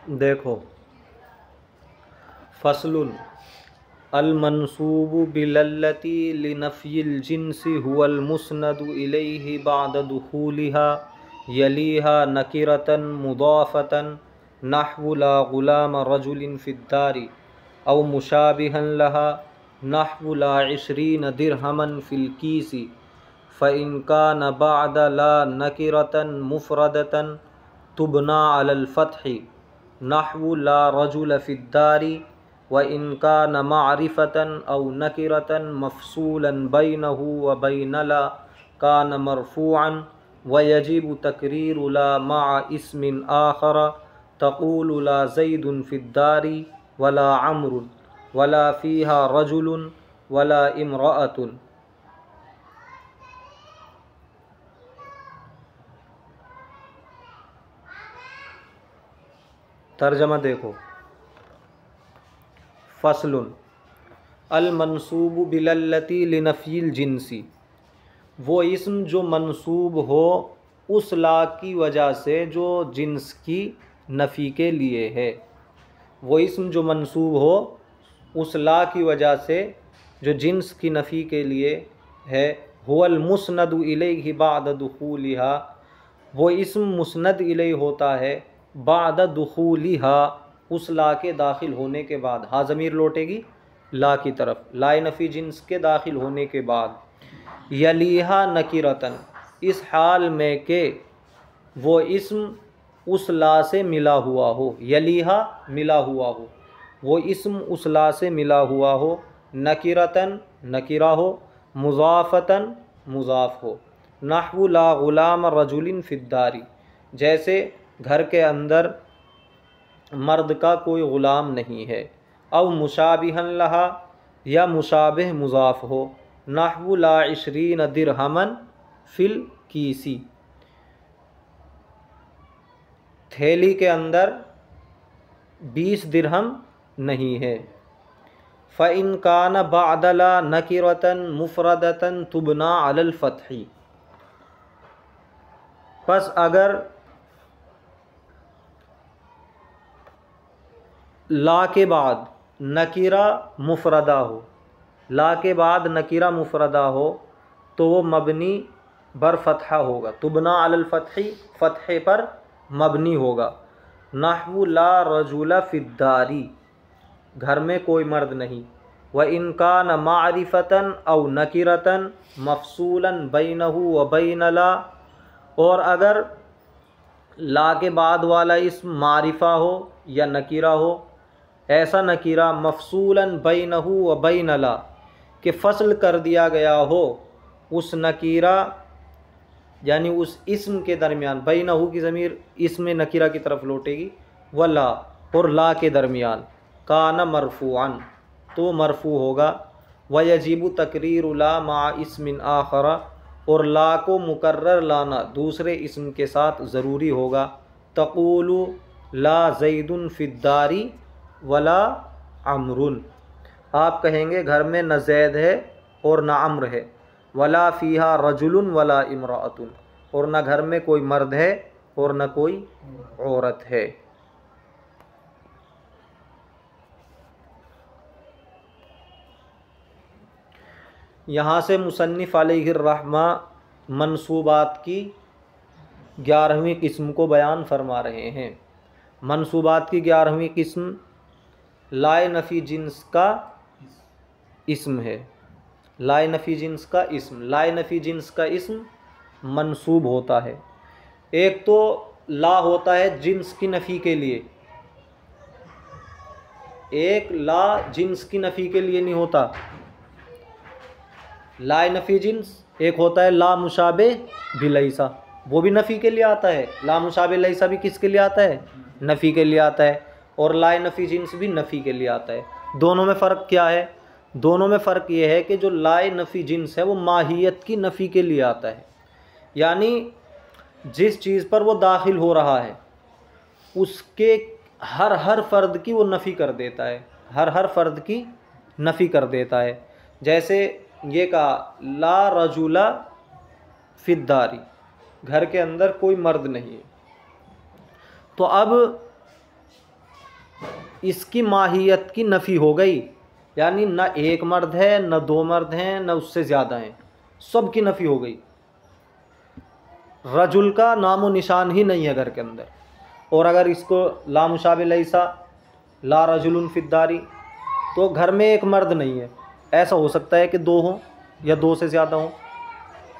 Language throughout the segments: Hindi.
देखो, फस्लुन अल मनसूबु बिलल्लती लिनफ़िल जिन्सी हुवल मुस्नदु इलैहि बअद दुख़ूलिहा यलीहा नकिरतन मुदाफ़तन नहवु ला गुलाम रजुलिन फ़िद्दारी औ मुशाबिहन लहा नहवु ला इश्रीन दिरहमन फ़िल कीसी फ़इन कान बअद ला नकिरतन मुफ़रदतन तुबना अलल फ़त्हि नहवु ला रजुल फ़िद्दारी व इनका न मारिफतन औ नकिरतन मफसूलन बैनहु व बैनला कान मरफूअन व यजिब तकरीरु ला मा इस्मिन आखर तक़ूलु ला ज़ैदुन फ़िद्दारी वला अम्रुन वला फ़ीहा रजुलुन वला इम्रअतुन। तर्जमा देखो, फ़स्लुन अल मनसूब बिलल्लती लिनफ़ील जिन्सी, वो इस्म जो मनसूब हो उस ला की वजह से जो जिन्स की नफ़ी के लिए है। वो इस्म जो मनसूब हो उस ला की वजह से जो जिन्स की नफ़ी के लिए है। हुवल मुस्नदु इलैहि बअद दुख़ूलिहा, वो इस्म मुस्नद इलैहि होता है बाद दुख़ूलिहा, उस ला के दाखिल होने के बाद। हाँ ज़मीर लौटेगी ला की तरफ, लाए नफ़ी जिन्स के दाखिल होने के बाद। यलीहा नकिरतन, इस हाल में के वो इस्म उस ला से मिला हुआ हो। यलीहा मिला हुआ हो, वो इस्म उस ला से मिला हुआ हो। नकिरतन नकिरा हो, मुज़ाफ़तन मुज़ाफ़ हो। नहवु ला गुलाम रजुलिन फ़िद्दारी, जैसे घर के अंदर मर्द का कोई ग़ुलाम नहीं है। औ मुशाबिहन लहा, या मुशाबिह मुज़ाफ़ हो। नहवु ला इश्रीन दिरहमन फ़िल कीसी, थैली के अंदर 20 दिरहम नहीं है। फ़इन कान बअद ला नकिरतन मुफ़रदतन तुबना अलल फ़त्हि, बस अगर ला के बाद नकीरा मुफ़रदा हो, ला के बाद नकीरा मुफ़रदा हो तो वो मबनी बर फ़तहा होगा। तुबना अलल फ़त्हि, फ़तहे पर मबनी होगा। नहवु ला रजुला फ़िद्दारी, घर में कोई मर्द नहीं। व इनका न मारिफतन औ नकिरतन मफसूलन बैनहु व बैनला, और अगर ला के बाद वाला इस्म मारिफा हो या नकीरा हो, ऐसा नकीरा मफसूलन बैनहु व बैनला, कि फ़स्ल कर दिया गया हो उस नकीरा यानी उस इस्म के दरमियान। बैनहु की ज़मीर इस्म नकीरा की तरफ लौटेगी, व ला और ला के दरमियान। कान मरफ़ूअन, तो मरफ़ू होगा। व यजीबु तकरीरु ला मा इस्मिन आखरा, और ला को मुकर्रर लाना दूसरे इस्म के साथ ज़रूरी होगा। तक़ूलु ला ज़ैदुन फ़िद्दारी वला अम्रुन, आप कहेंगे घर में न ज़ैद है और न अम्र है। वला फ़ीहा रजुलुन वला इम्रअतुन, और न घर में कोई मर्द है और न कोई औरत है। यहाँ से मुसन्निफ़ अलैहिर्रहमा मनसूबात की 11वीं किस्म को बयान फरमा रहे हैं। मनसूबात की 11वीं किस्म लाए नफ़ी जिन्स का इस्म है। लाए नफ़ी जिन्स का इस्म, लाए नफ़ी जिन्स का इस्म मनसूब होता है। एक तो ला होता है जिन्स की नफ़ी के लिए, एक ला जिन्स की नफ़ी के लिए नहीं होता। लाए नफ़ी जिन्स एक होता है ला मुशाबे बिलैसा, वो भी नफ़ी के लिए आता है। ला मुशाबे लैसा भी किसके लिए आता है? नफ़ी के लिए आता है। और लाए नफ़ी जिन्स भी नफ़ी के लिए आता है। दोनों में फ़र्क क्या है? दोनों में फ़र्क ये है कि जो लाए नफ़ी जिन्स है वो माहियत की नफ़ी के लिए आता है, यानी जिस चीज़ पर वो दाखिल हो रहा है उसके हर फ़र्द की वो नफ़ी कर देता है, हर फ़र्द की नफ़ी कर देता है। जैसे ये कहा ला रजुला फ़िद्दारी, घर के अंदर कोई मर्द नहीं है। तो अब इसकी माहियत की नफ़ी हो गई, यानी न एक मर्द है, न दो मर्द हैं, न उससे ज़्यादा हैं, सब की नफ़ी हो गई। रजुल का नामो निशान ही नहीं है घर के अंदर। और अगर इसको ला मुशाबे लैसा ला रजुलन फिद्दारी, तो घर में एक मर्द नहीं है, ऐसा हो सकता है कि दो हों या दो से ज़्यादा हों,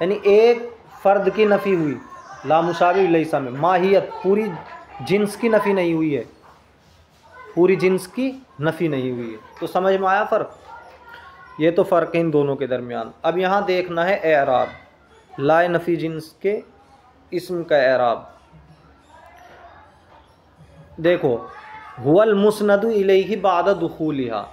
यानी एक फ़र्द की नफ़ी हुई ला मुशाबे लैसा में। माहियत पूरी जिन्स की नफ़ी नहीं हुई है, पूरी जिन्स की नफ़ी नहीं हुई है। तो समझ में आया फ़र्क? ये तो फ़र्क है इन दोनों के दरमियान। अब यहाँ देखना है एराब, लाए नफ़ी जिन्स के इस्म का एराब। देखो, हुवल मुस्नदु इलैहि बाद दुखूलिहा,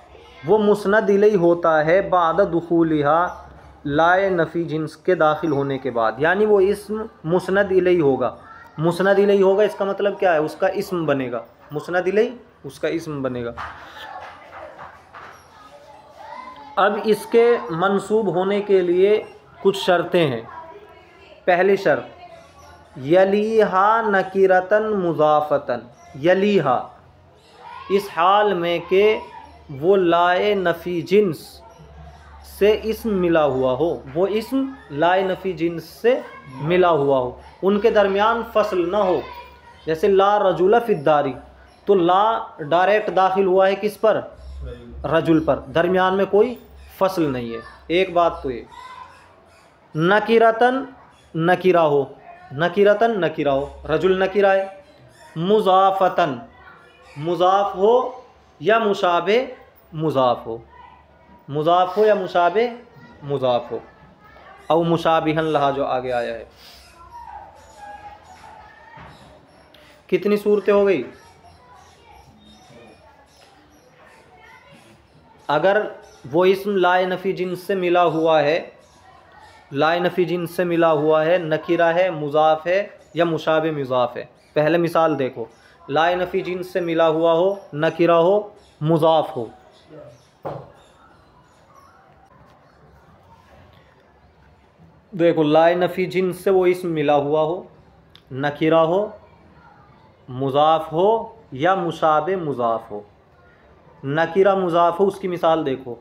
वो मुस्नद इलैहि होता है बाद दुखूलिहा, लाए नफ़ी जिन्स के दाखिल होने के बाद, यानी वो इस्म मुस्नद इलैहि होगा। मुस्नद इलैहि होगा इसका मतलब क्या है? उसका इस्म बनेगा, मुस्नद इलैहि उसका इस्म बनेगा। अब इसके मंसूब होने के लिए कुछ शर्तें हैं। पहली शर्त, यलीहा नकीरतन मुज़ाफ़तन, यलीहा इस हाल में कि वो लाए नफ़ी जिन्स से इस्म मिला हुआ हो, वो इस्म लाए नफ़ी जिन्स से मिला हुआ हो, उनके दरमियान फ़सल ना हो। जैसे ला रजुला फिद्दारी, तो ला डायरेक्ट दाखिल हुआ है किस पर? रजुल पर, दरमियान में कोई फ़सल नहीं है। एक बात तो ये, नकीरतन नकीरा हो, नकीरतन नकीरा हो, रजुल नकीरा है। मुज़ाफ़तन मुज़ाफ़ हो या मुशाबे मुज़ाफ़ हो, मुज़ाफ़ हो या मुशाबे मुज़ाफ़ हो, और मुशाबिहन लहा जो आगे आया है। कितनी सूरतें हो गई? अगर वो इस्म लाए नफ़ी जिन्स से मिला हुआ है, लाए नफ़ी जिन्स से मिला हुआ है, नकीरा है, मुज़ाफ़ है या मुशाबे मुज़ाफ़ है। पहले मिसाल देखो, लाए नफ़ी जिन्स से मिला हुआ हो, नकीरा हो, मुज़ाफ़ हो। देखो, लाए नफ़ी जिन्स से वो इस्म मिला हुआ हो, नकीरा हो, मुज़ाफ़ हो या मुशाबे मुज़ाफ़ हो। नकीरा मुज़ाफ़ हो, उसकी मिसाल देखो,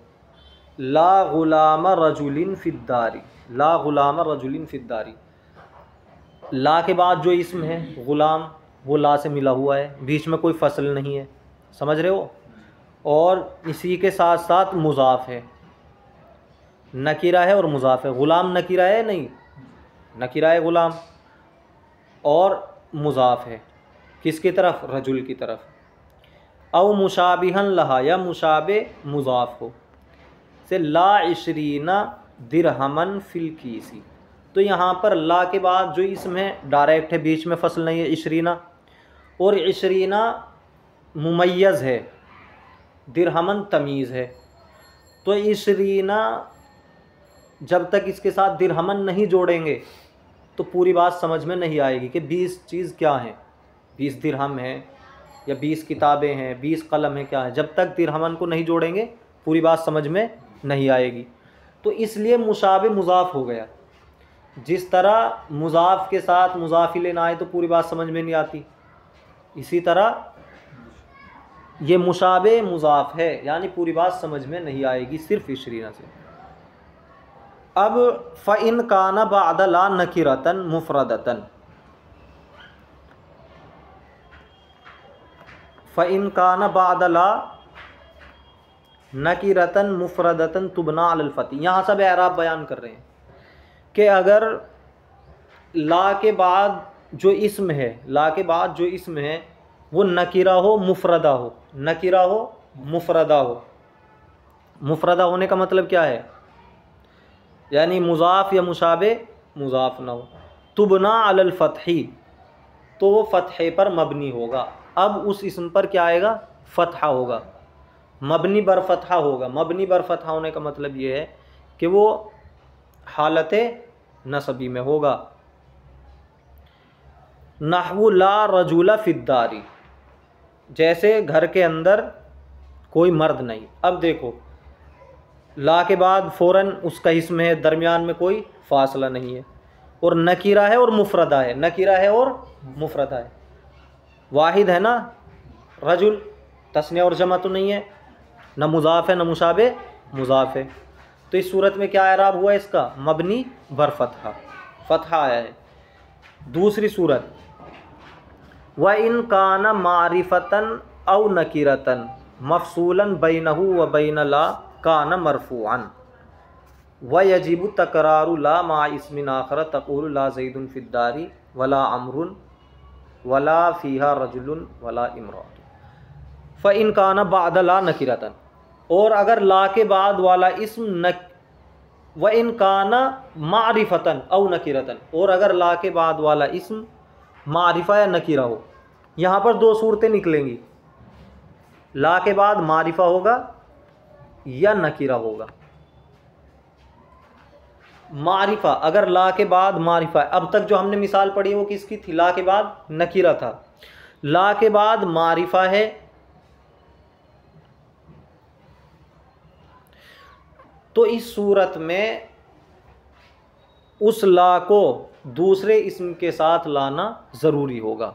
ला गुलाम रजुलिन फिद्दारी, ला गुलाम रजुलिन फिद्दारी। ला के बाद जो इस्म है ग़ुलाम, वो ला से मिला हुआ है, बीच में कोई फ़सल नहीं है, समझ रहे हो? और इसी के साथ साथ मुज़ाफ़ है, नकीरा है और मुज़ाफ़ है। ग़ुलाम नकीरा है नहीं, नकीरा है ग़ुलाम, और मुज़ाफ़ है किसकी तरफ? रजुल की तरफ। औ मुशाबिहन लहा या मुशाबे मुज़ाफ़ हो, से ला इशरीना दिरहमन फ़िल कीसी। तो यहाँ पर ला के बाद जो इसम है डायरेक्ट है, बीच में फ़सल नहीं है, इशरीना, और इशरीना मुमय्यज़ है, दिरहमन तमीज़ है। तो इशरीना जब तक इसके साथ दिरहमन नहीं जोड़ेंगे तो पूरी बात समझ में नहीं आएगी कि 20 चीज़ क्या है, 20 दिरहम है या 20 किताबें हैं, 20 कलम है, क्या है। जब तक दिरहमन को नहीं जोड़ेंगे पूरी बात समझ में नहीं आएगी। तो इसलिए मुशाबे मुज़ाफ़ हो गया। जिस तरह मुज़ाफ़ के साथ मुज़ाफ़ इलैहि ना आए तो पूरी बात समझ में नहीं आती, इसी तरह ये मुशाबे मुज़ाफ़ है, यानी पूरी बात समझ में नहीं आएगी सिर्फ इशरीना से। अब फ़इन काना बअद ला नकिरतन मुफ़रदतन, फ़इन काना बअद ला नकिरतन मुफ़रदतन तुबना अलल फ़ती। यहाँ सब एराब बयान कर रहे हैं कि अगर ला के बाद जो इस्म है, ला के बाद जो इस्म है वो नकीरा हो मुफ़रदा हो, नकीरा हो मुफ़रदा हो। मुफ़रदा होने का मतलब क्या है? यानी मुज़ाफ़ या मुशाबे मुज़ाफ़ ना हो। तुबना अलल फ़तही, तो वो फ़तहे पर मबनी होगा। अब उस इस्म पर क्या आएगा? फ़तहा होगा, मबनी बर फ़तहा होगा। मबनी बर फ़तहा होने का मतलब ये है कि वो हालत नसबी में होगा। नहवु ला रजुला फिद्दारी, जैसे घर के अंदर कोई मर्द नहीं। अब देखो, ला के बाद फ़ौरन उसका इस्म है, दरमियान में कोई फासला नहीं है, और नकीरा है और मुफ़रदा है, नकीरा है और मुफ़रदा है, वाहिद है ना रजुल, तस्निया और जमा तो नहीं है, न मुज़ाफ़ है न मुशाबे मुज़ाफ़ है। तो इस सूरत में क्या एराब हुआ इसका? मबनी बर फ़तहा, फ़तहा आया है। दूसरी सूरत, व इन काना मारिफतन औ नकीरतन मफसूलन बैनहु व बैन ला काना मरफूअन व यजीबु तकरारु ला मा इस्मिन आखर तक़ूलु ला ज़ैदुन फ़िद्दारी वला अमरुन वला फ़ीहा रजुलुन वला इमरातुन फ़ इन काना बाद ला नकीरतन, और अगर ला के बाद वाला इस्म न, व इन काना मारिफतन औ नकीरतन, और अगर ला के बाद वाला इस्म मारिफा या नकीरा हो। यहाँ पर दो सूरतें निकलेंगी, ला के बाद मारिफा होगा या नकीरा होगा। मारिफा, अगर ला के बाद मारिफा, अब तक जो हमने मिसाल पढ़ी वो किसकी थी? ला के बाद नकीरा था, ला के बाद मारिफा है, तो इस सूरत में उस ला को दूसरे इस्म के साथ लाना ज़रूरी होगा,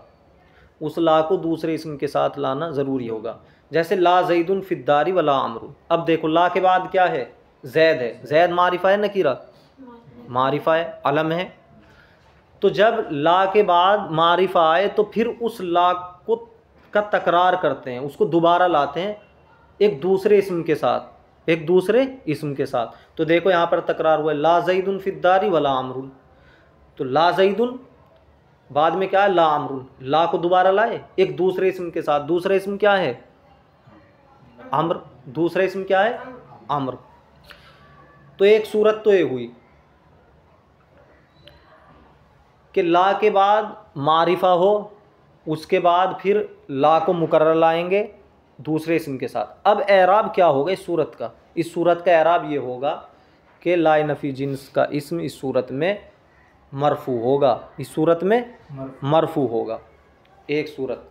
उस ला को दूसरे इस्म के साथ लाना ज़रूरी होगा। जैसे ला ज़ैदुन फ़िद्दारी वला अमरुन। अब देखो ला के बाद क्या है? ज़ैद है। ज़ैद मारिफा है नकीरा? मारिफा है, अलम है। तो जब ला के बाद मारिफा आए तो फिर उस ला को का तकरार करते हैं, उसको दोबारा लाते हैं एक दूसरे इस्म के साथ, एक दूसरे इस्म के साथ। तो देखो यहाँ पर तकरार हुआ, ला ज़ैदुन फ़िद्दारी वला अमरुन। तो ला ज़ैदुन, बाद में क्या है? ला अमरुन। ला को दोबारा लाए एक दूसरे इस्म के साथ। दूसरा इस्म क्या है? अम्र। दूसरा इस्म क्या है? अम्र। तो एक सूरत तो ये हुई कि ला के बाद मारिफा हो, उसके बाद फिर ला को मुकर्रर लाएंगे दूसरे इस्म के साथ। अब एराब क्या होगा इस सूरत का? इस सूरत का एराब ये होगा कि ला नफ़ी जिन्स का इस्म इस सूरत में मरफू होगा, इस सूरत में मरफू होगा। एक सूरत।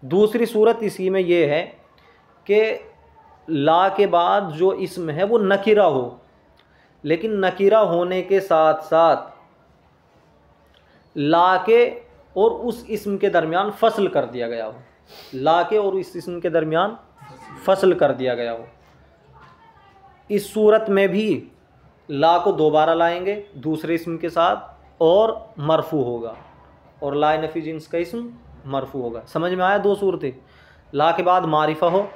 दूसरी सूरत इसी में ये है कि ला के बाद जो इस्म है वो नकीरा हो, लेकिन नकीरा होने के साथ साथ ला के और उस इस्म के दरमियान फसल कर दिया गया हो, ला के और इस इस्म के दरमियान फसल कर दिया गया हो। इस सूरत में भी ला को दोबारा लाएंगे दूसरे इस्म के साथ और मरफू होगा, और ला नफ़ी जिन्स का इस्म मरफू होगा। समझ में आया? दो सूरतें। ला के बाद मारिफा हो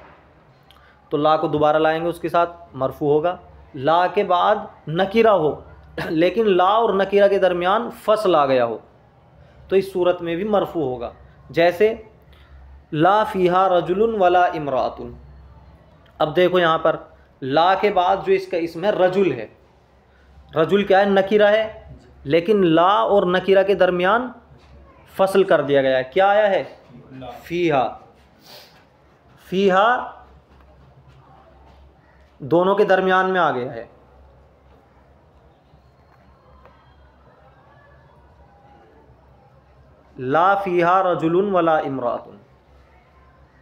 तो ला को दोबारा लाएंगे उसके साथ, मरफू होगा। ला के बाद नकीरा हो लेकिन ला और नकीरा के दरमियान फसल आ गया हो, तो इस सूरत में भी मरफू होगा। जैसे ला फ़ीहा रजुलुन वला इमरातुन। अब देखो यहाँ पर ला के बाद जो इसका इस्म है रजुल है। रजुल क्या है? नकीरा है, लेकिन ला और नकीरा के दरमियान फसल कर दिया गया है। क्या आया है? फ़ीहा। फ़ीहा दोनों के दरमियान में आ गया है। ला फ़ीहा रजुलुन वला इमरातुन।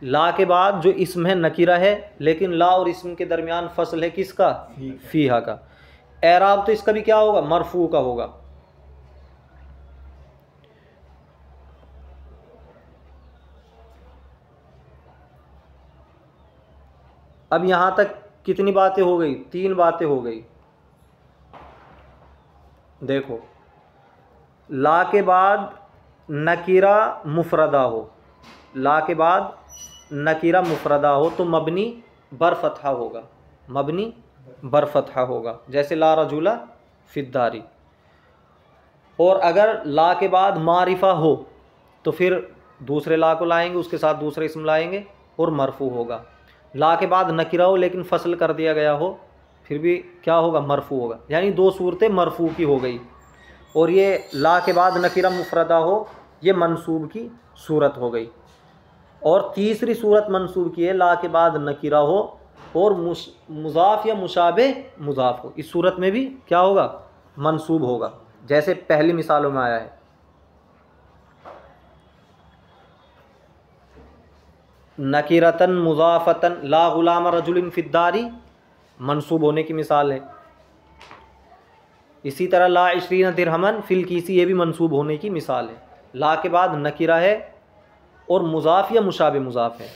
ला के बाद जो इस्म है नकीरा है, लेकिन ला और इस्म के दरमियान फसल है किसका? फ़ीहा का। एराब तो इसका भी क्या होगा? मरफू का होगा। अब यहाँ तक कितनी बातें हो गई? 3 बातें हो गई। देखो, ला के बाद नकीरा मुफरदा हो, ला के बाद नकीरा मुफरदा हो तो मबनी बर फ़तहा होगा, मबनी बर फ़तहा होगा। जैसे ला रजुला फ़िद्दारी। और अगर ला के बाद मारिफा हो तो फिर दूसरे ला को लाएंगे, उसके साथ दूसरे इस्म लाएंगे और मरफू होगा। ला के बाद नकीरा हो लेकिन फसल कर दिया गया हो, फिर भी क्या होगा? मरफू होगा। यानी 2 सूरतें मरफू की हो गई। और ये ला के बाद नकीरा मुफरदा हो, ये मंसूब की सूरत हो गई। और तीसरी सूरत मंसूब की है ला के बाद नकीरा हो और मुज़ाफ़ या मुशाबे मुज़ाफ़ हो। इस सूरत में भी क्या होगा? मंसूब होगा, जैसे पहली मिसालों में आया है। नकीरतन मुज़ाफ़तन ला गुलाम रजुलिन फ़िद्दारी मंसूब होने की मिसाल है। इसी तरह ला 20 दिरहमन फ़िल कीसी, ये भी मंसूब होने की मिसाल है। ला के बाद नकीरा है और मुज़ाफ़ या मुशाबे मुज़ाफ़ है।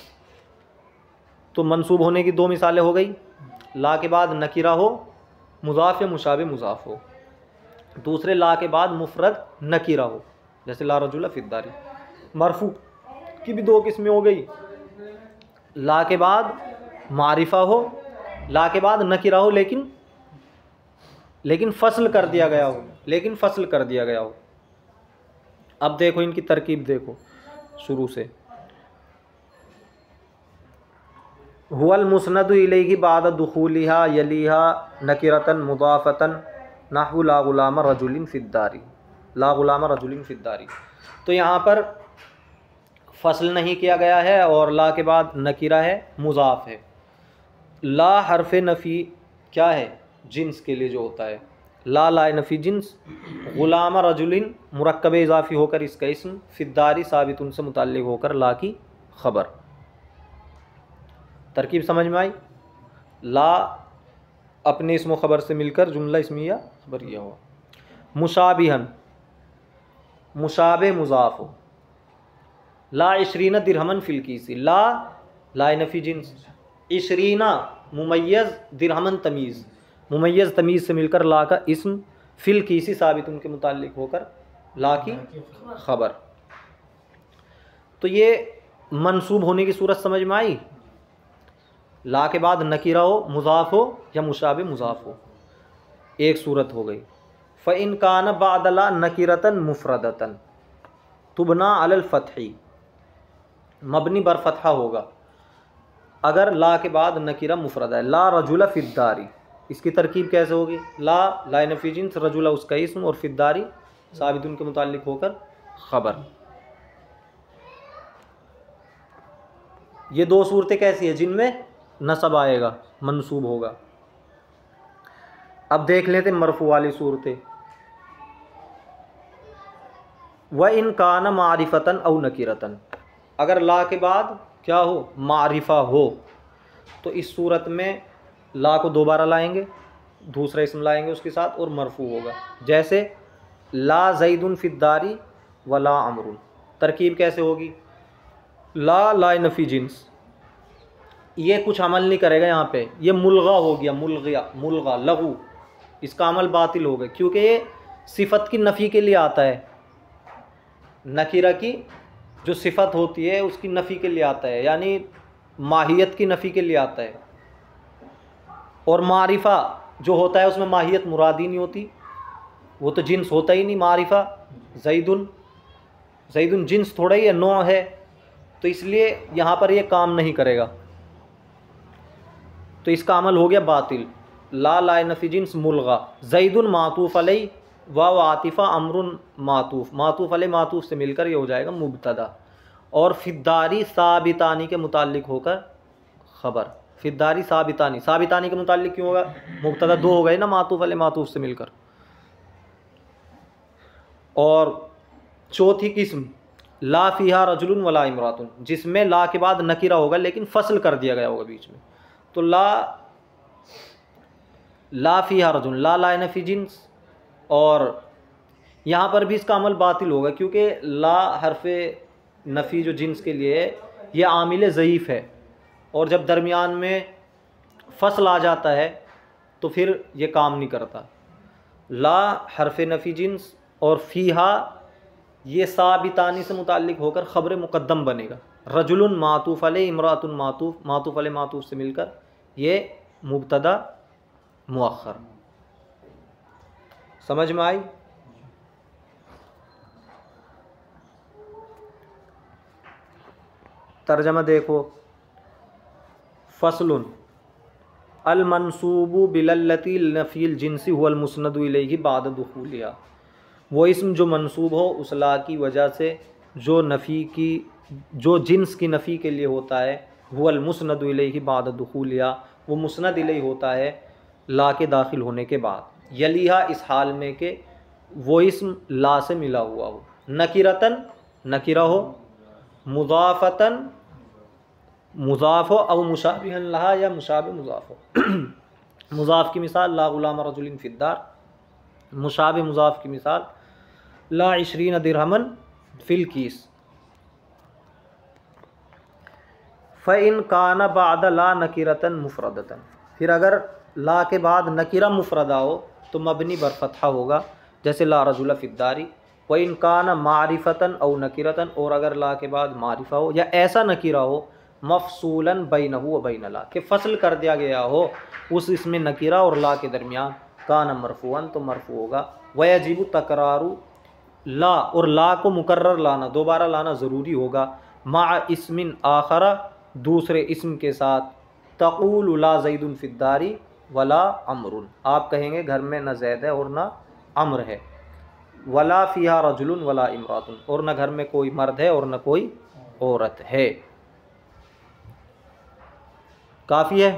तो मंसूब होने की दो मिसालें हो गई, ला के बाद नकीरा हो मुज़ाफ़ या मुशाबे मुज़ाफ़ हो, दूसरे ला के बाद मुफ़रद नकीरा हो, जैसे ला रजुला फ़िद्दारी। मरफ़ू की भी दो किस्में हो गई, ला के बाद मारिफा हो, ला के बाद नकीरा हो लेकिन फ़स्ल कर दिया गया हो, लेकिन फ़स्ल कर दिया गया हो। अब देखो इनकी तरकीब देखो शुरू से। हुवल मुस्नदु इलैहि बाद दुखूलिहा यलीहा नकिरतन मुदाफ़तन नहु ला गुलाम रजुलिन फ़िद्दारी, ला गुलाम रजुलिन फ़िद्दारी। तो यहाँ पर फ़स्ल नहीं किया गया है और ला के बाद नकीरा है, मुज़ाफ़ है। ला हरफ़ नफ़ी क्या है, जिन्स के लिए जो होता है, ला ला नफ़ी जिन्स, ग़ुलाम रजुलिन मुरक्कब इज़ाफ़ी होकर इसका इस्म, फ़िद्दारी साबित उनसे मुताल्लिक़ होकर ला की ख़बर। तरकीब समझ में आई। ला अपने इस्म ख़बर से मिलकर जुमला इस्मिया ख़बरिया हुआ। मुशाबिहन मुशाबे मुज़ाफ़ हो, ला इशरीना दिरहमन फ़िल कीसी, ला नफ़ी जिन्स, इशरीना मुमय्यज़ दिरहमन तमीज़, मुमय्यज़ तमीज़ से मिलकर ला का इस्म, फ़िल कीसी साबित उनके मुताल्लिक़ होकर ला की ख़बर। तो ये मंसूब होने की सूरत समझ में आई। ला के बाद नकीरा हो, मुज़ाफ़ हो या मुशाबे मुज़ाफ़ हो, एक सूरत हो गई। फ़इन कान बादला नकीरतन मुफ़रदतन तुबना अलल फ़त्ही, मबनी बर फ़तहा होगा अगर ला के बाद नकीरा मुफ़रदा है। ला रजुला फ़िद्दारी, इसकी तरकीब कैसे होगी, ला नफ़ी जिन्स, रजुला उसका इस्म और फ़िद्दारी साबित उनके मुताल्लिक़ होकर ख़बर। ये दो सूरतें कैसी है जिनमें नसब आएगा, मंसूब होगा। अब देख लेते मरफू वाली सूरतें। व इन कान मारिफतन औ नकीरतन, अगर ला के बाद क्या हो, मारिफा हो, तो इस सूरत में ला को दोबारा लाएंगे, दूसरा इसम लाएंगे उसके साथ और मरफू होगा। जैसे ला ज़ैदुन फ़िद्दारी व ला अमरुन, तरकीब कैसे होगी, ला नफ़ी जिन्स, ये कुछ अमल नहीं करेगा यहाँ पे, ये मुलगा हो गया, मुलगा लघु, इसका अमल बातिल हो गया क्योंकि ये सिफत की नफ़ी के लिए आता है। नकीरा की जो सिफत होती है उसकी नफ़ी के लिए आता है, यानी माहियत की नफ़ी के लिए आता है। और मारिफा जो होता है उसमें माहियत मुरादी नहीं होती, वो तो जिन्स होता ही नहीं। मारिफा ज़ैदुन जिन्स थोड़ा ही है, नौ है, तो इसलिए यहाँ पर ये काम नहीं करेगा, तो इसका अमल हो गया बातिल। ला नफ़ी जिन्स मुलगा, ज़ैदुन मातूफ़ अलैहि व आतिफ़ा अमरुन मातूफ़ अलैहि मातूफ़ से मिलकर ये हो जाएगा मुब्तदा, और फ़िद्दारी साबितानी के मुताल्लिक़ होकर ख़बर। फ़िद्दारी साबितानी के मुताल्लिक़ क्यों होगा, मुब्तदा दो हो गए ना मातूफ़ अलैहि मातूफ़ से मिलकर। और चौथी किस्म ला फ़ीहा रजुलुन वला इमरातुन, जिसमें ला के बाद नकीरा होगा लेकिन फ़स्ल कर दिया गया होगा बीच में, तो ला फ़ीहा रजुल, ला नफ़ी जिन्स, और यहाँ पर भी इसका अमल बातिल होगा क्योंकि ला हरफ़ नफ़ी जो जिन्स के लिए है ये आमिल ज़ईफ़ है, और जब दरमियान में फ़स्ल आ जाता है तो फिर ये काम नहीं करता। ला हरफ़ नफ़ी जिन्स और फ़ीहा ये साबितानी से मुताल्लिक़ होकर ख़बर मुक़द्दम बनेगा। रजुलुन मातूफ़ अलैहि, इमरातुन मातूफ़ अलैहि मातूफ़ से मिलकर ये मुब्तदा मुअख्खर। समझ में आई। तर्जमा देखो, फ़स्लुन अल मंसूबु बिलल्लती नफ़ील जिन्सी हुवल मुस्नदु इलैहि बाद दुखूलिहा, वो इस्म जो मंसूब हो उस ला की वजह से जो नफ़ी की, जो जिन्स की नफ़ी के लिए होता है, हुवल मुस्नदु इलैहि बाद दुखूलिहा, वो मुस्नद इलैहि होता है ला के दाखिल होने के बाद। यलीहा इस हाल में के वो इस्म ला से मिला हुआ हो, नकीरतन नकीरा हो, मुज़ाफ़तन मुज़ाफ़ हो, और मुशाबिहन लहा या मुशाबे मुज़ाफ़ हो। मुज़ाफ़ की मिसाल ला ग़ुलाम रजुलिन फ़िद्दार, मुशाबे मुज़ाफ़ की मिसाल ला इशरीन दिरहमन फ़िल कीस। फ़इन काना बाद ला नकीरतन मुफरदतन, फिर अगर ला के बाद नकीरा मुफरदा हो तो मबनी बर फतहा होगा, जैसे ला रजुला फिद्दारी। व इन काना मारिफतन औ नकीरतन, और अगर ला के बाद मारिफा हो या ऐसा नकीरा हो मफसूलन बैनहु व बैन ला, कि फसल कर दिया गया हो उस इसमें नकीरा और ला के दरमियान, काना मरफूअन, तो मरफू होगा। वयजिबु तकरारु ला, और ला को मुकर्रर लाना, दोबारा लाना ज़रूरी होगा। मा इस्मिन आखरा, दूसरे इस्म के साथ। तक़ूल ला ज़ैदुन फिद्दारी वला अमरुन, आप कहेंगे घर में न ज़ैद है और न अम्र है। वला फ़िहा रजुलुन वला इमरातुन, और न घर में कोई मर्द है और न कोई औरत है। काफ़ी है।